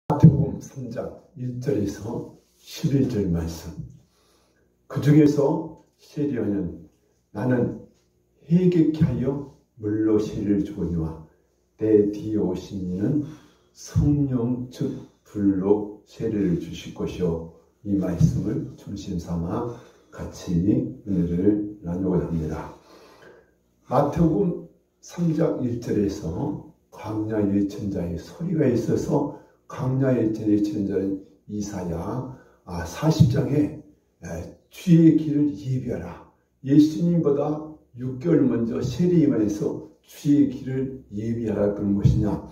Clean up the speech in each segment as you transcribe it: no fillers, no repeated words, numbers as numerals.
마태복음 3장 1절에서 11절 말씀. 그 중에서 세리여는 나는 회개케 하여 물로 세례를 주거니와 내 뒤에 오신 이는 성령 즉 불로 세례를 주실 것이요. 이 말씀을 중심 삼아 같이 은혜를 나누고자 합니다. 마태복음 3장 1절에서 광야 예언자의 소리가 있어서 광야 예언자는 이사야 40장에 주의 길을 예비하라. 예수님보다 6개월 먼저 세례임에서 주의 길을 예비하라. 그런 것이냐?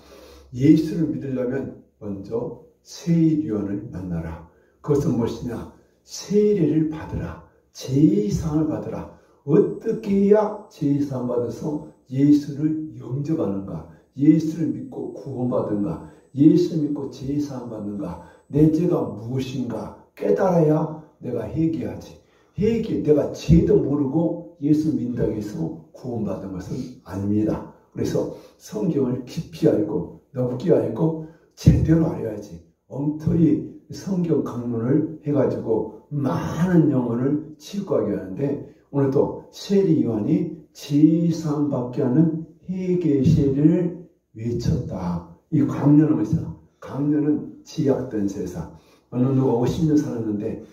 예수를 믿으려면 먼저 세례요한을 만나라. 그것은 무엇이냐? 세례를 받으라. 제사함을 받으라. 어떻게 해야 제사함 받아서 예수를 영접하는가? 예수를 믿고 구원받은가? 예수 믿고 제사함 받는가? 내 죄가 무엇인가 깨달아야 내가 회개하지. 내가 죄도 모르고 예수 믿는다고 해서 구원받은 것은 아닙니다. 그래서 성경을 깊이 알고 넓게 알고 제대로 알아야지. 엉터리 성경 강론을 해가지고 많은 영혼을 치유하게 하는데, 오늘도 세례요한이 제사함 받게 하는 회개 세례를 외쳤다. 이 강론은 뭐죠? 강론은 지약된 세상. 어느 누가 50년 살았는데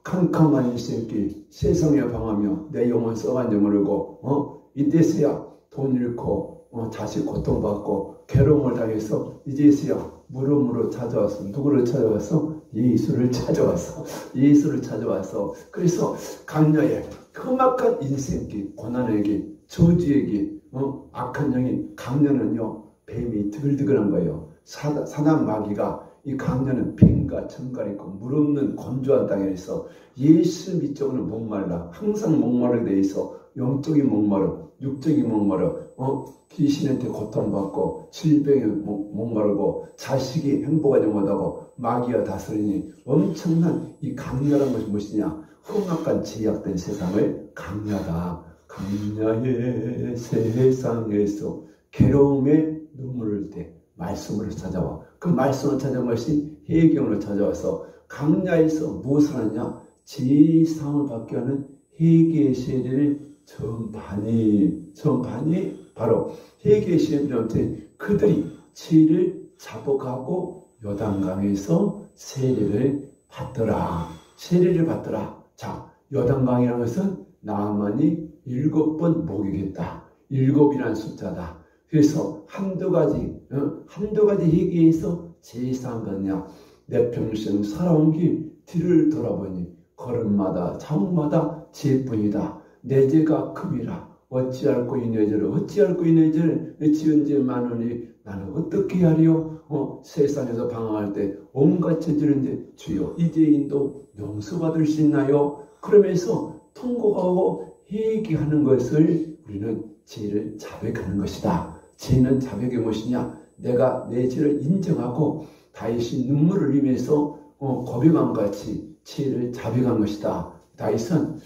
캄캄한 일생길 세상에 방하며 내 영혼 써간지 모르고 이때서야 돈 잃고 자식 고통받고 괴로움을 당해서 이제서야 물음으로 찾아왔어. 누구를 찾아왔어? 예수를 찾아왔어. 예수를 찾아와서 그래서 강야에 험악한 인생길, 고난의 길, 저주의 길, 악한 영이 강야는요 뱀이 드글드글한 거예요. 사단 마귀가 이 강야는 뱀과 청갈 있고 물 없는 건조한 땅에 있어 예수 믿적으로는 목말라. 항상 목마르게 돼 있어. 영적인 목마름, 육적인 목마름, 귀신한테 고통받고 질병에 목마르고 자식이 행복하지 못하고 마귀가 다스리니 엄청난 이 강야란 것이 무엇이냐? 험악한 제약된 세상을 강야다. 강야의 세상에서 괴로움에 눈물을 흘릴 때 말씀으로 찾아와. 그 말씀을 찾아온 것이 회개론으로 찾아와서 강야에서 무엇을 하느냐? 제사함을 받게 하는 회개의 세례를 전반이 바로 회개의 세례인데, 그들이 죄를 자복하고 요단강에서 세례를 받더라. 세례를 받더라. 자, 요단강이라는 것은 나아만이 7번 목욕했다. 7이라는 숫자다. 그래서 한두 가지 회개에서 제사함 받냐? 내 평생 살아온 길 뒤를 돌아보니 걸음마다 자국마다 죄뿐이다. 내 죄가 큼이라. 어찌할꼬 이 내 죄를 어찌할꼬 이 내 죄를 지은 죄 많으니 나는 어떻게 하리요? 세상에서 방황할 때 온갖 죄지는데 주여 이 죄인도 용서받을 수 있나요? 그러면서 통곡하고 회개하는 것을 우리는 죄를 자백하는 것이다. 죄는 자백이 무엇이냐? 내가 내 죄를 인정하고 다윗이 눈물을 흘리면서 고백한 같이 죄를 자백한 것이다. 다윗은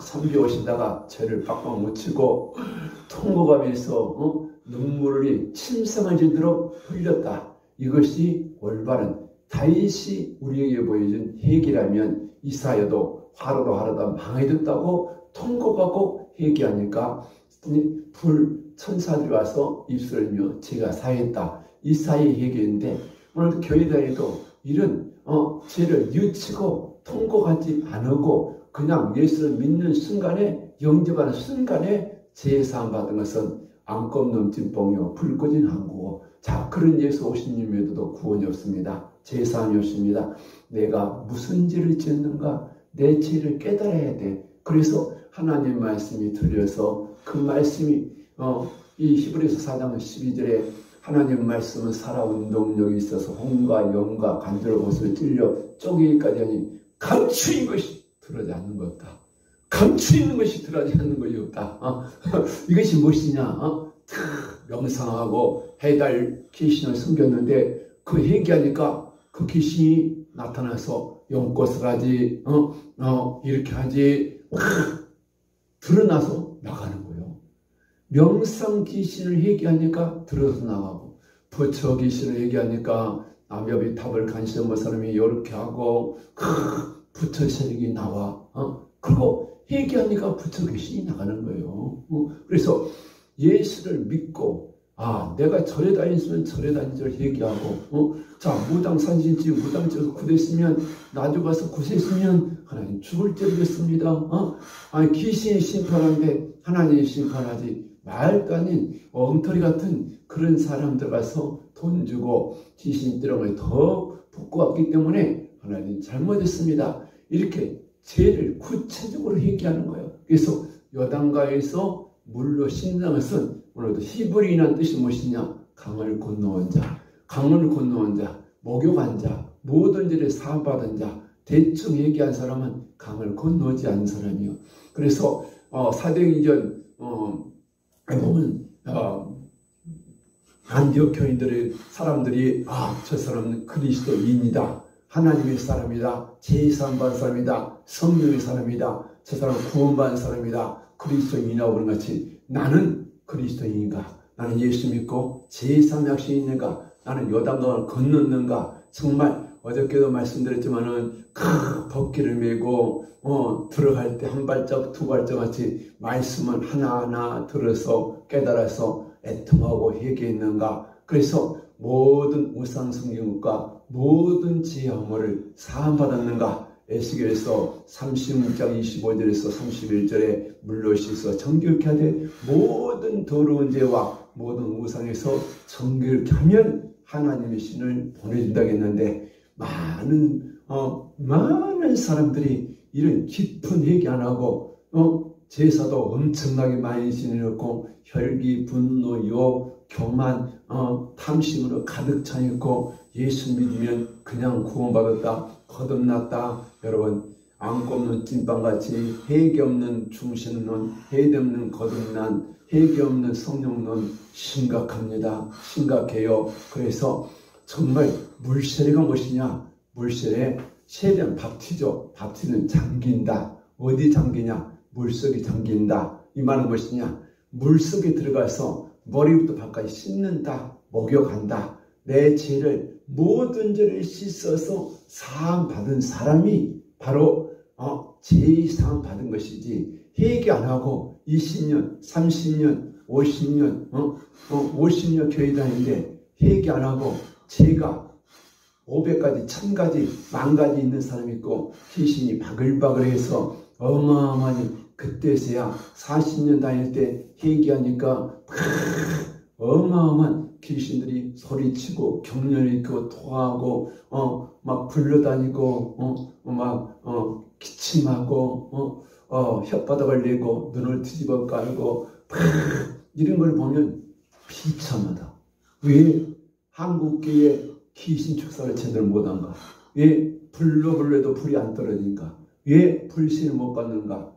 산비에 오시다가 죄를 빡빡 묻히고 통곡하면서 눈물이 침상을 지도록 흘렸다. 이것이 올바른 다윗이 우리에게 보여준 회개라면 이사야도 하루도 망해졌다고 통곡하고 회개하니까 천사들이 와서 입술을 열며 죄가 사했다. 이사야의 회개인데, 오늘 교회 다니도 이런 죄를 뉘우치고 통곡하지 않고 그냥 예수를 믿는 순간에, 영접하는 순간에 제사함 받은 것은 안검 넘친 뽕이요 불 꺼진 항구고, 자, 그런 예수 오신 님에도 구원이 없습니다. 제사함이 없습니다. 내가 무슨 죄를 지었는가? 내 죄를 깨달아야 돼. 그래서 하나님 말씀이 들려서 그 말씀이 이 히브리서 4장 12절에 하나님 말씀은 살아온 능력이 있어서 혼과 영과 간절한 것을 찔려 쪼개기까지 하니 감추인 것이 드러나지 않는 것 없다. 감추 있는 것이 드러나지 않는 것이 없다. 이것이 무엇이냐? 명상하고 해달 귀신을 숨겼는데 그 얘기하니까 그 귀신이 나타나서 연꽃을 하지, 이렇게 하지, 드러나서 나가는 거예요. 명상 귀신을 얘기하니까 들어서 나가고, 부처 귀신을 얘기하니까 남엽이 탑을 간시던 사람이 이렇게 하고 부처 세력이 나와. 그리고 회개하니까 부처 귀신이 나가는 거예요. 그래서 예수를 믿고 내가 절에 다녔으면 절에 다닌 줄 회개하고 자 무당산신지 무당지에서 구됐으면 나주 가서 구했으면 하나님 죽을 때 되겠습니다. 귀신이 심판하는데 하나님이 심판하지 말도 아닌 엉터리 같은 그런 사람들 가서 돈 주고 귀신 들어가게 더 붙고 왔기 때문에 하나님 잘못했습니다. 이렇게 죄를 구체적으로 회개하는 거예요. 그래서 여단가에서 물로 씻는 것은 오늘도 히브리인한 뜻이 무엇이냐? 강을 건너온 자, 강을 건너온 자, 목욕한 자, 모든 죄를 사함받은 자, 대충 얘기한 사람은 강을 건너지 않은 사람이요. 그래서 사도행전 보면 안디옥 교인들의 사람들이 저 사람은 그리스도인이다, 하나님의 사람이다, 제사함받은 사람이다, 성령의 사람이다, 저 사람은 구원받은 사람이다, 그리스도인이라고 그런 같이 나는 그리스도인인가? 나는 예수 믿고 제3 약속이 있는가? 나는 요단강을 건넜는가? 정말 어저께도 말씀드렸지만은 법기를 메고 들어갈 때 한 발짝 두 발짝 같이 말씀을 하나하나 들어서 깨달아서 애통하고 회개했는가? 그래서 모든 우상 성경과 모든 지혜함을 사함받았는가? 에스겔에서 36장 25절에서 31절에 물로 씻어 정결케 하되 모든 더러운 죄와 모든 우상에서 정결케 하면 하나님의 신을 보내준다고 했는데 많은 사람들이 이런 깊은 회개 안 하고 제사도 엄청나게 많이 지내놓고 혈기, 분노, 욕, 교만, 탐심으로 가득 차 있고 예수 믿으면 그냥 구원받았다, 거듭났다. 여러분 안고 없는 찐빵같이 회개 없는 중심론, 회개 없는 거듭난, 회개 없는 성령론 심각합니다. 심각해요. 그래서 정말 물세례가 무엇이냐? 물세례, 세례는 밥티죠. 밥티는 잠긴다. 어디 잠기냐? 물속에 잠긴다. 이 말은 무엇이냐? 물속에 들어가서 머리부터 발까지 씻는다. 목욕한다. 내 죄를 모든 죄를 씻어서 사함 받은 사람이 바로 죄사함 받은 것이지, 회개 안 하고 20년, 30년, 50년, 50년 교회 다니는데 회개 안 하고 죄가 500가지, 1000가지, 10,000가지 있는 사람이 있고 귀신이 바글바글해서 어마어마하니 그때서야 40년 다닐 때 회개하니까 어마어마한 귀신들이 소리치고 격렬히 있고 토하고 막 불러다니고 기침하고 혓바닥을 내고 눈을 뒤집어 깔고 이런 걸 보면 비참하다. 왜 한국교회 귀신 축사를 제대로 못한가? 왜 불로 불러도 불이 안 떨어지는가? 왜 불신을 못 받는가?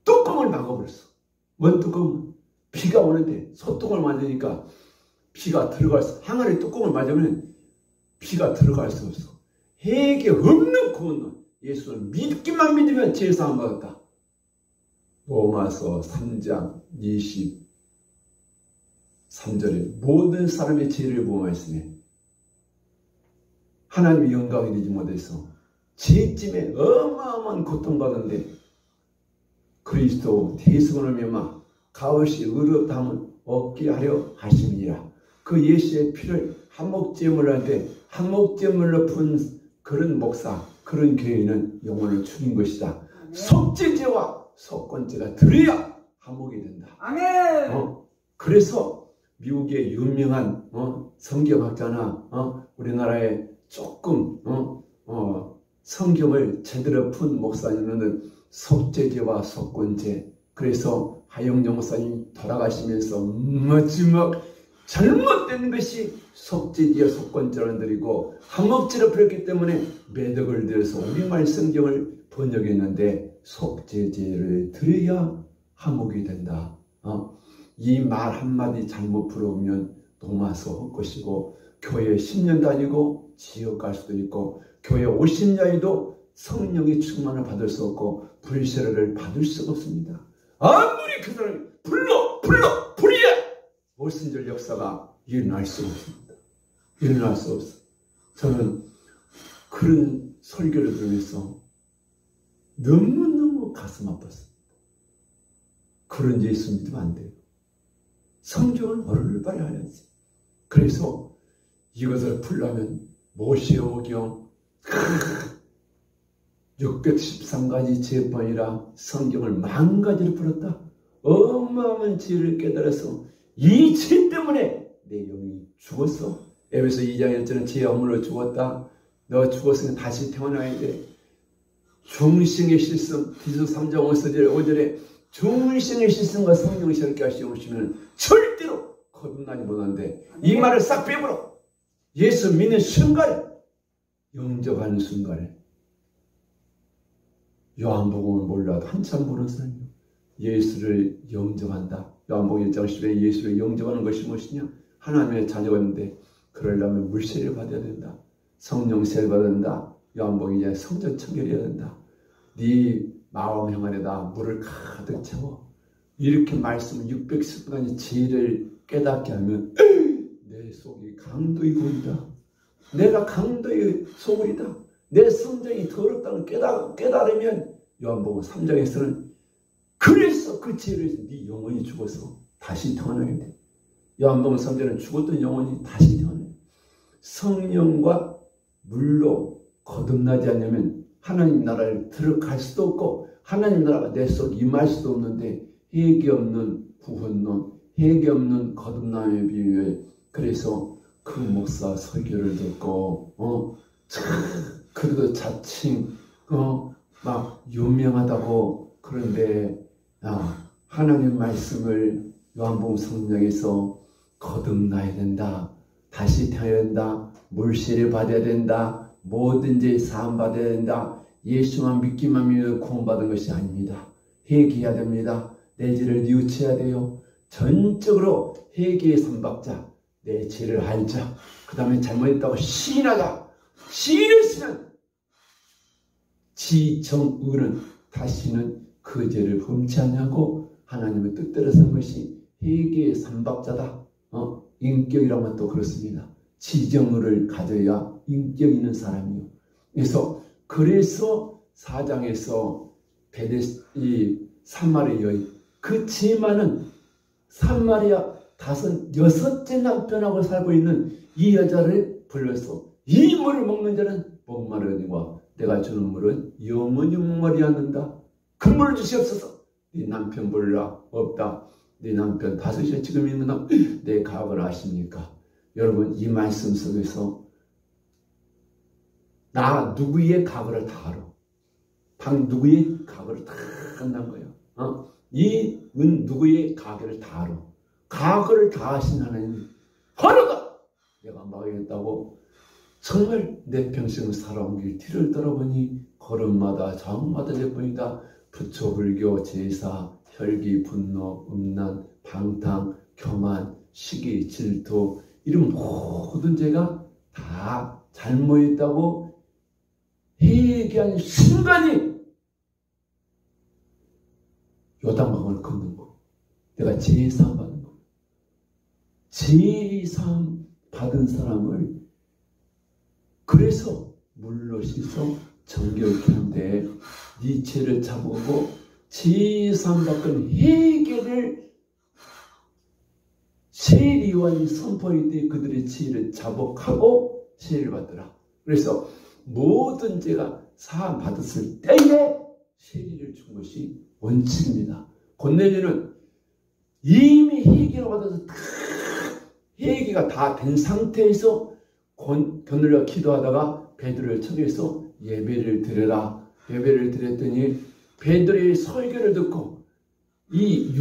뚜껑을 막아버렸어. 뭔 뚜껑? 비가 오는데 소뚜껑을 맞으니까 비가 들어갈 수, 항아리 뚜껑을 맞으면 비가 들어갈 수 없어. 회개 없는 구원, 예수를 믿기만 믿으면 죄사함 받았다. 로마서 3장 23절에 모든 사람의 죄를 범하였으니 하나님의 영광이 되지 못해서 죄짐에 어마어마한 고통받는데 그리스도 대승을 맺마 값없이 의롭다함을 얻게 하려 하심이니라. 그 예수의 피를 한몫제물로 하는데 한몫제물로 푼 그런 목사, 그런 교회는 영혼을 죽인 것이다. 속죄죄와 속건죄가 들어야 한몫이 된다. 아멘. 그래서 미국의 유명한 성경학자나 우리나라에 조금 성경을 제대로 푼 목사님은 속죄죄와 속건죄, 그래서 하영정 목사님 돌아가시면서 마지막 잘못된 것이 속죄죄와 속건죄를 드리고 한몫죄를 풀었기 때문에 매덕을 들여서 우리말 성경을 번역했는데 속죄죄를 드려야 한몫이 된다. 이 말 한마디 잘못 풀어오면 도마서 헛것이고 교회 10년 다니고 지옥 갈 수도 있고 교회 50년이도 성령의 충만을 받을 수 없고 불세례를 받을 수가 없습니다. 아무리 그 사람이 불이야! 오순절 역사가 일어날 수 없습니다. 일어날 수 없어. 저는 그런 설교를 들으면서 너무너무 가슴 아팠어요. 그런 예수 믿으면 안 돼요. 성경을 얼빨리 알아야지. 그래서 이것을 풀려면 모세오경 613가지 제법이라 성경을 10,000가지를 풀었다. 어마어마한 지혜를 깨달아서 이 죄 때문에 내 영이 죽었어. 에베소 2장 1절은 죄의 허물로 죽었다. 너 죽었으니 다시 태어나야 돼. 중생의 실성, 디서 3장 5절에 중생의 실성과 성령의 새롭게 하시면 절대로 거듭나지 못하는데, 이 말을 싹 빼버려. 예수 믿는 순간에, 영접하는 순간에, 요한복음을 몰라도 한참 모르는 사람이요, 예수를 영접한다. 요한복음 1장 10에 예수를 영접하는 것이 무엇이냐? 하나님의 자녀였는데 그러려면 물세를 받아야 된다. 성령세를 받아야 된다. 요한복음 이제 성전 청결해야 된다. 네 마음 행안에다 물을 가득 채워. 이렇게 말씀을 610번까지 지혜를 깨닫게 하면 내 속이 강도의 고이다. 내가 강도의 소굴이다. 내 성전이 더럽다는 깨달으면 요한복음 3장에서는 그래서 그 지혜를 해서 네 영혼이 죽어서 다시 태어나게 돼. 요한복음 3장은 죽었던 영혼이 다시 태어나요. 성령과 물로 거듭나지 않으면 하나님 나라를 들어갈 수도 없고 하나님 나라가 내 속에 임할 수도 없는데, 해기 없는 구원론, 해기 없는 거듭남의 비밀. 그래서 그 목사 설교를 듣고 그래도 자칭 막 유명하다고. 그런데 하나님 말씀을 요한복음 3장에서 거듭나야 된다. 다시 태어나야 된다. 물세를 받아야 된다. 뭐든지 사함 받아야 된다. 예수만 믿기만 믿으면 구원받은 것이 아닙니다. 회개해야 됩니다. 내 죄를 뉘우쳐야 돼요. 전적으로 회개의 삼박자, 내 죄를 알자. 그 다음에 잘못했다고 시인하자. 시인했으면 지정의는 다시는 그 죄를 범치 않냐고 하나님의 뜻대로 산 것이 회개의 삼박자다. 인격이란 것도 그렇습니다. 지정의를 가져야 인격 있는 사람이요. 그래서 4장에서 이 사마리아 여인, 그 지혜만은 사마리아 6째 남편하고 살고 있는 이 여자를 불러서 이 물을 먹는 자는 목마르니와 내가 주는 물은 영원히 목마르지 않는다. 그 물을 주시옵소서. 네 남편 몰라? 없다. 네 남편 5시에 지금 있는 내 가학을 아십니까? 여러분, 이 말씀 속에서 나 누구의 가학을 다 알아. 누구의 가학을 다 한다는 거예요. 이 누구의 가학을 다 알아. 가학을 다 하신 하나님 하루가 내가 막겠다고 정말 내 평생을 살아온 길 뒤를 돌아보니 걸음마다 자음마다 제뿐이다. 부처, 불교, 제사, 혈기, 분노, 음란, 방탕, 교만, 시기, 질투, 이런 모든 죄가 다 잘못했다고 회개한 순간이 요단강을 걷는 거. 내가 제사함 받는 거. 제사함 받은 사람을 그래서 물로 씻어 정결케 하는데 네 죄를 잡고 제사함 받은 회개를 세리완이 선포할 때 그들의 죄를 자복하고 세리를 받더라. 그래서 모든 죄가 사함 받았을 때에 세리를 준 것이 원칙입니다. 고넬료는 이미 회개를 받아서 회개가 다 된 상태에서 고넬료가 기도하다가 베드로를 초대해서 예배를 드려라. 예배를 드렸더니 베드로의 설교를 듣고 이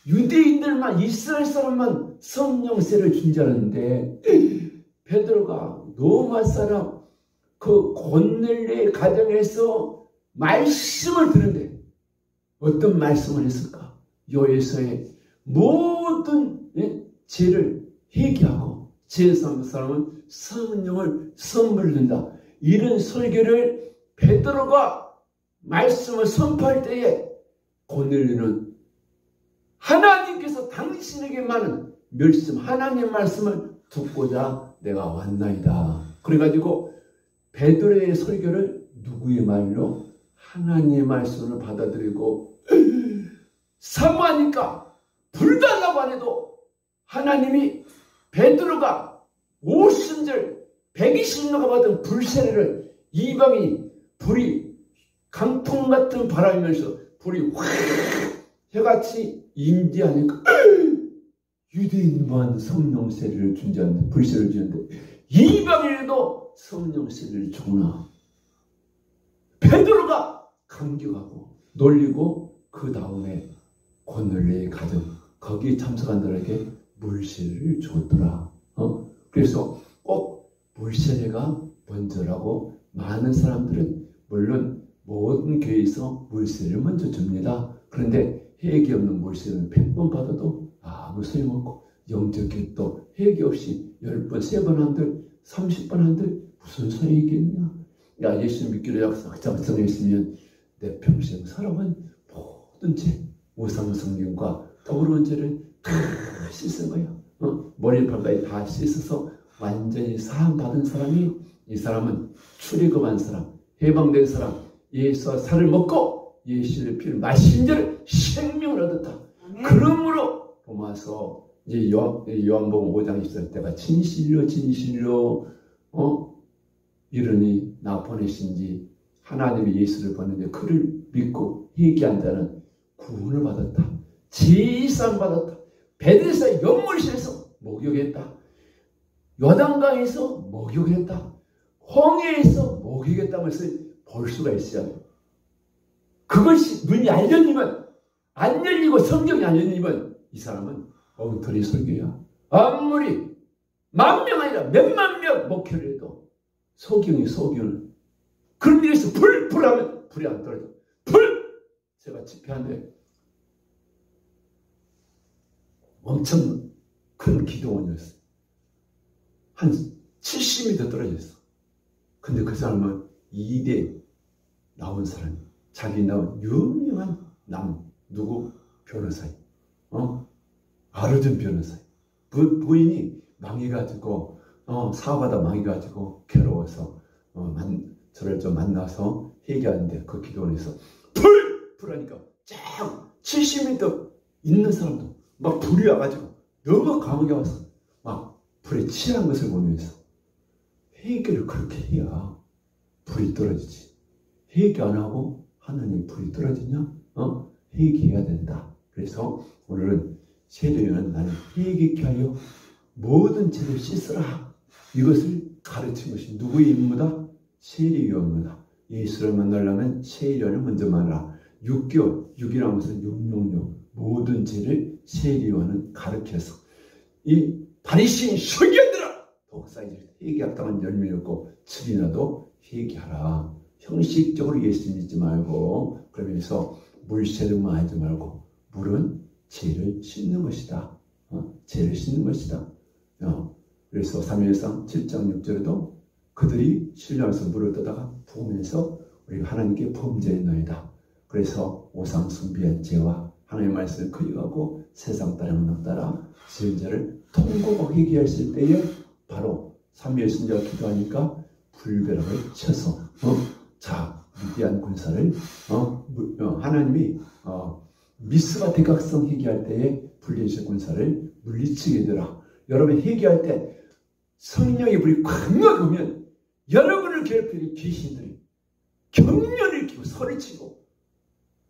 유대인들만, 이스라엘 사람만 성령세를 준 줄 알았는데 베드로가 로마 사람 그 고넬료의 가정에서 말씀을 듣는데 어떤 말씀을 했을까? 요에서의 모든 죄를 회개하고 제사하는 사람은 성령을 선물을 준다. 이런 설교를 베드로가 말씀을 선포할 때에 고넬료는 하나님께서 당신에게 많은 말씀, 하나님의 말씀을 듣고자 내가 왔나이다. 그래가지고 베드로의 설교를 누구의 말로? 하나님의 말씀을 받아들이고 사모하니까 불 달라고 안 해도 하나님이 베드로가 50절 120년간 받은 불세례를 이방이 불이 강풍 같은 바람이면서 불이 확 해같이 인지하니까 유대인만 성령 세례를 준지 않는데 불세를 주는데 이방인에도 성령 세례를 주구나. 베드로가 감격하고 놀리고 그 다음에 고넬료의 가정 거기에 참석한 자에게 물세례를 줬더라. 그래서 꼭 물세례가 먼저라고 많은 사람들은 물론 모든 교회에서 물세례를 먼저 줍니다. 그런데 회개 없는 물세례는 100번 받아도 아무 소용없고 영적 기도 회개 없이 10번, 3번 한들 30번 한들 무슨 소용이 있겠냐. 야, 예수 믿기로 작정했으면 내 평생 살아온 모든 죄 우상 성경과 더러운 죄를 다 씻은 거야. 머리 발까지 다 씻어서 완전히 사함 받은 사람이 이 사람은 출애굽한 사람, 해방된 사람, 예수와 살을 먹고 예수의 피를 마신 자를 생명을 얻었다. 그러므로 보면서 이제 요한복음 5장 14절 때가 진실로 이르니 나 보내신지 하나님이 예수를 보내는데 그를 믿고 회개한 자는 구원을 받았다. 지상 받았다. 베드로의 연물실에서 목욕했다. 요단강에서 목욕했다. 홍해에서 목욕했다면서 볼 수가 있어요. 그것이 눈이 안 열리면 안 열리고 성경이 안 열리면 이 사람은 엉터리 설교야. 아무리 10,000명 아니라 몇만 명 목회를 해도 소경을 그런 일에서 불 하면 불이 안 떨어져. 제가 집회하는데 엄청 큰 기도원이었어요. 한 70m 떨어져 있어. 근데 그 사람은 2대 나온 사람이 자기 나온 유명한 누구 변호사이. 아르준 회사에 부인이 망해가지고 사업하다 망해가지고 괴로워서 저를 좀 만나서 얘기하는데 그 기도원에서 불하니까 쫙 70m 있는 사람도 막 불이 와가지고 너무 강하게 와서 막 불에 취한 것을 보면서 회개를 그렇게 해야 불이 떨어지지. 회개 안 하고 하나님 불이 떨어지냐? 회개해야 된다. 그래서 오늘은 세례요한은 나는 회개케 하여 모든 죄를 씻으라. 이것을 가르친 것이 누구의 임무다? 세례요한입니다. 예수를 만나려면 세례요한을 먼저 만나라. 6개월, 6이라는 것은 666 모든 죄를 세례요한은 가르쳐서 이 바리새인 서기관들아 독사이들 회개합당한 열매였고 칠이나도 회개하라. 형식적으로 예수 믿지 말고 그러면서 물세례만 하지 말고 물은 죄를 씻는 것이다. 죄를 씻는 것이다. 그래서 사무엘상 7장 6절에도 그들이 신령해서 물을 떠다가 부으면서 우리가 하나님께 범죄했나이다. 그래서 오상 숭배한 죄와 하나님의 말씀을 거역하고 세상 따라 지은 죄를 통곡하고 회개했을 때에 바로 사무엘 선지자가 기도하니까 불벼락을 쳐서 미디안 군사를 하나님이 미스바 대각성 회개할 때에 블레셋 군사를 물리치게 되라. 여러분 회개할 때 성령의 불이 강하게 오면 여러분을 괴롭히는 귀신들이 경련을 끼고 소리치고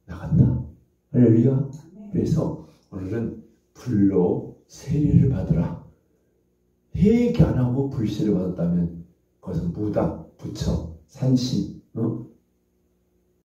나간다. 할렐루야. 그래서 오늘은 불로 세례를 받으라. 회개 안 하고 불세를 받았다면 그것은 무당, 부처, 산신,